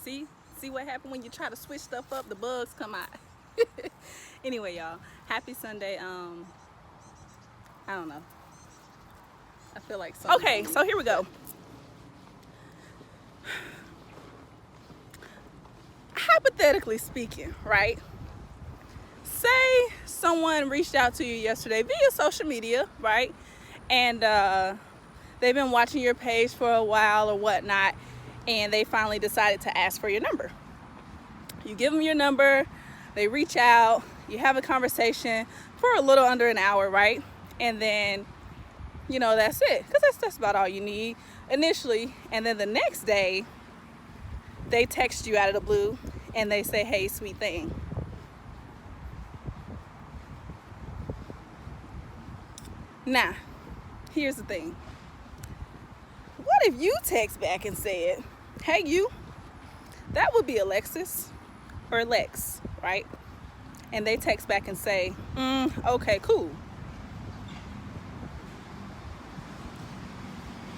See what happened when you try to switch stuff up? The bugs come out. Anyway, y'all, happy Sunday. I don't know. I feel like so. Okay, so here we go. Hypothetically speaking, right? Say someone reached out to you yesterday via social media, right? And they've been watching your page for a while or whatnot, and they finally decided to ask for your number. You give them your number, they reach out, you have a conversation for a little under an hour, right? And then, you know, that's it, because that's about all you need initially. And then the next day, they text you out of the blue and they say, hey, sweet thing. Now, here's the thing. What if you text back and said, hey, you? That would be Alexis or Lex, right? And they text back and say, okay, cool.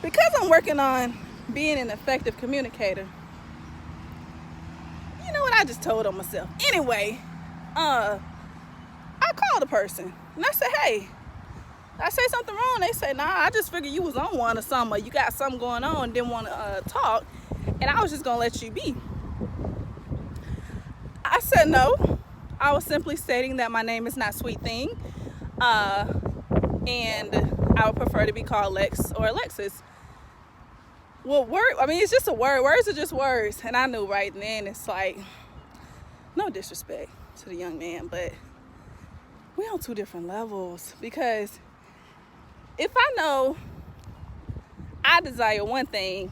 Because I'm working on being an effective communicator, you know what? I just told on myself. Anyway, I called the person and I said, hey, I say something wrong. They say, nah, I just figured you was on one or something, or you got something going on, didn't want to talk, and I was just gonna let you be. I said no. I was simply stating that my name is not Sweet Thing, and I would prefer to be called Lex or Alexis. Well, it's just a word. Words are just words, and I knew right then. It's like, no disrespect to the young man, but we're on two different levels, because if I know I desire one thing,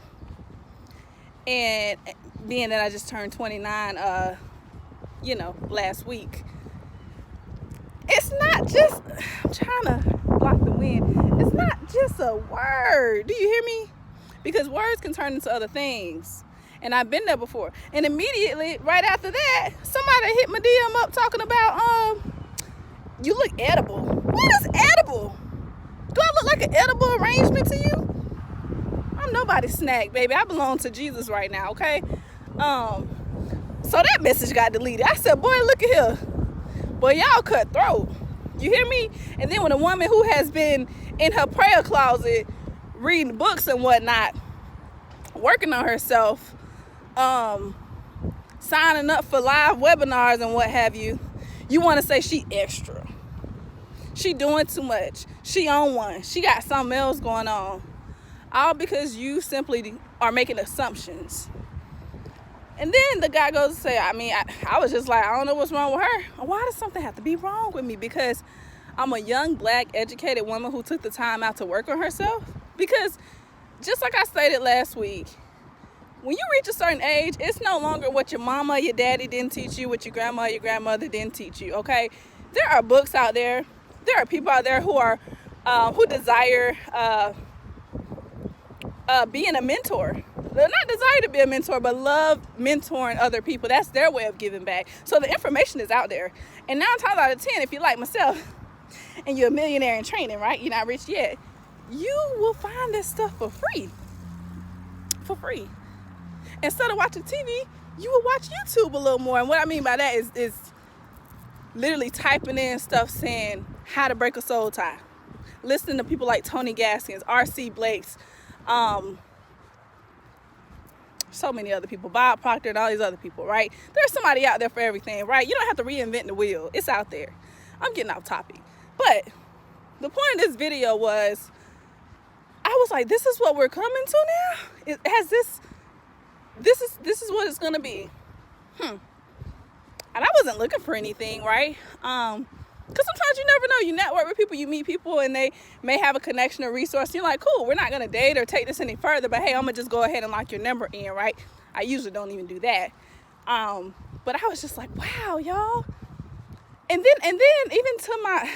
and being that I just turned 29, last week, it's not just, I'm trying to block the wind. It's not just a word. Do you hear me? Because words can turn into other things. And I've been there before. And immediately, right after that, somebody hit my DM up talking about, you look edible. What is edible? Do I look like an edible arrangement to you? I'm nobody's snack, baby. I belong to Jesus right now, okay? So that message got deleted. I said, boy, look at here. Boy, y'all cutthroat. You hear me? And then when a woman who has been in her prayer closet reading books and whatnot, working on herself, signing up for live webinars and what have you, you want to say she extra. She doing too much. She on one. She got something else going on. All because you simply are making assumptions. And then the guy goes to say, I was just like, I don't know what's wrong with her. Why does something have to be wrong with me? Because I'm a young, black, educated woman who took the time out to work on herself. Because just like I stated last week, when you reach a certain age, it's no longer what your mama, your daddy didn't teach you, what your grandma, your grandmother didn't teach you, okay? There are books out there. There are people out there who desire being a mentor. They're not desire to be a mentor, but love mentoring other people. That's their way of giving back. So the information is out there. And 9 times out of 10, if you're like myself and you're a millionaire in training, right? You're not rich yet. You will find this stuff for free. For free. Instead of watching TV, you will watch YouTube a little more. And what I mean by that is literally typing in stuff saying how to break a soul tie. Listening to people like Tony Gaskins, R.C. Blakes, so many other people, Bob Proctor and all these other people, right? There's somebody out there for everything, right? You don't have to reinvent the wheel. It's out there. I'm getting off topic. But the point of this video was, I was like, this is what we're coming to now? This is what it's going to be. And I wasn't looking for anything, right? Because sometimes you never know. You network with people, you meet people, and they may have a connection or resource. You're like, cool, we're not going to date or take this any further, but hey, I'm going to just go ahead and lock your number in, right? I usually don't even do that. But I was just like, wow, y'all. And then even to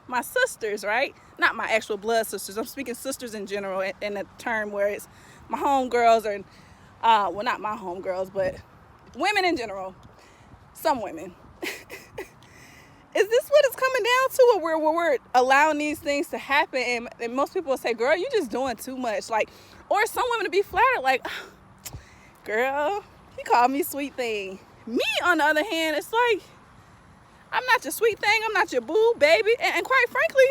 my sisters, right? Not my actual blood sisters. I'm speaking sisters in general in a term where it's my homegirls or, well, not my homegirls, but women in general. Some women. Is this what it's coming down to, or where we're allowing these things to happen? And most people will say, girl, you're just doing too much. Like, or some women to be flattered, like, oh, girl, He called me sweet thing. Me, on the other hand, it's like, I'm not your sweet thing. I'm not your boo, baby. And quite frankly,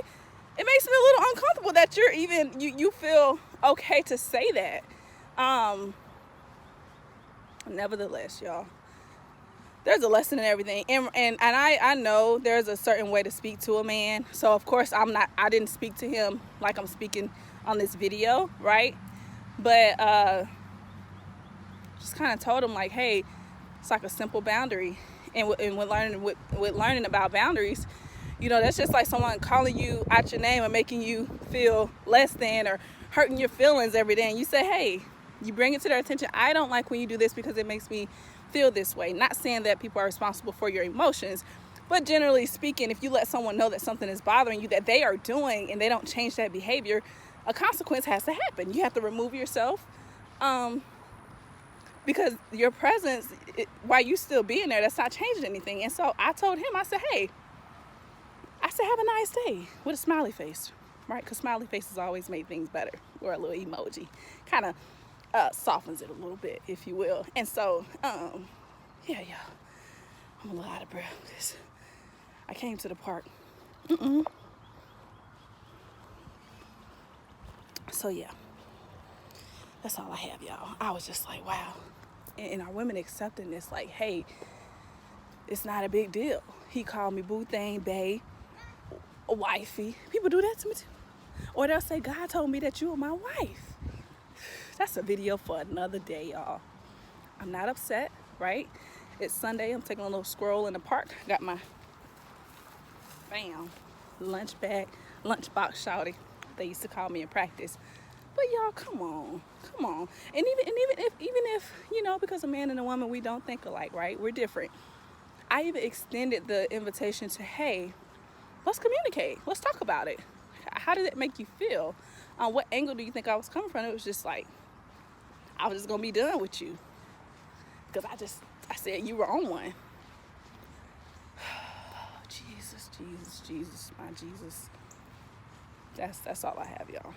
it makes me a little uncomfortable that you're even, you feel okay to say that. Nevertheless, y'all, there's a lesson in everything. And I know there's a certain way to speak to a man. So, of course, I didn't speak to him like I'm speaking on this video, right? But just kind of told him, like, hey, it's like a simple boundary. And with learning about boundaries, you know, that's just like someone calling you out your name and making you feel less than or hurting your feelings every day. And you say, hey, you bring it to their attention. I don't like when you do this because it makes me feel this way. Not saying that people are responsible for your emotions, but generally speaking, if you let someone know that something is bothering you that they are doing and they don't change that behavior, a consequence has to happen. You have to remove yourself. Because your presence, while you still being there, that's not changing anything. And so I told him, I said, hey, have a nice day with a smiley face, right? Because smiley faces always make things better, or a little emoji. Kind of softens it a little bit, if you will. And so, yeah, I'm a little out of breath because I came to the park. So, yeah, that's all I have, y'all. I was just like, wow. And our women accepting this, like, hey, it's not a big deal. He called me boo thing, bae, wifey. People do that to me too. Or they'll say, God told me that you were my wife. That's a video for another day, y'all. I'm not upset, right? It's Sunday. I'm taking a little stroll in the park. Got my lunchbox shouty. They used to call me in practice. But y'all, come on. And even if you know, because a man and a woman, we don't think alike, right? We're different. I even extended the invitation to, hey, let's communicate. Let's talk about it. How did it make you feel? What angle do you think I was coming from? It was just like, I was just gonna be done with you because I said you were on one. Jesus, my Jesus. That's all I have, y'all.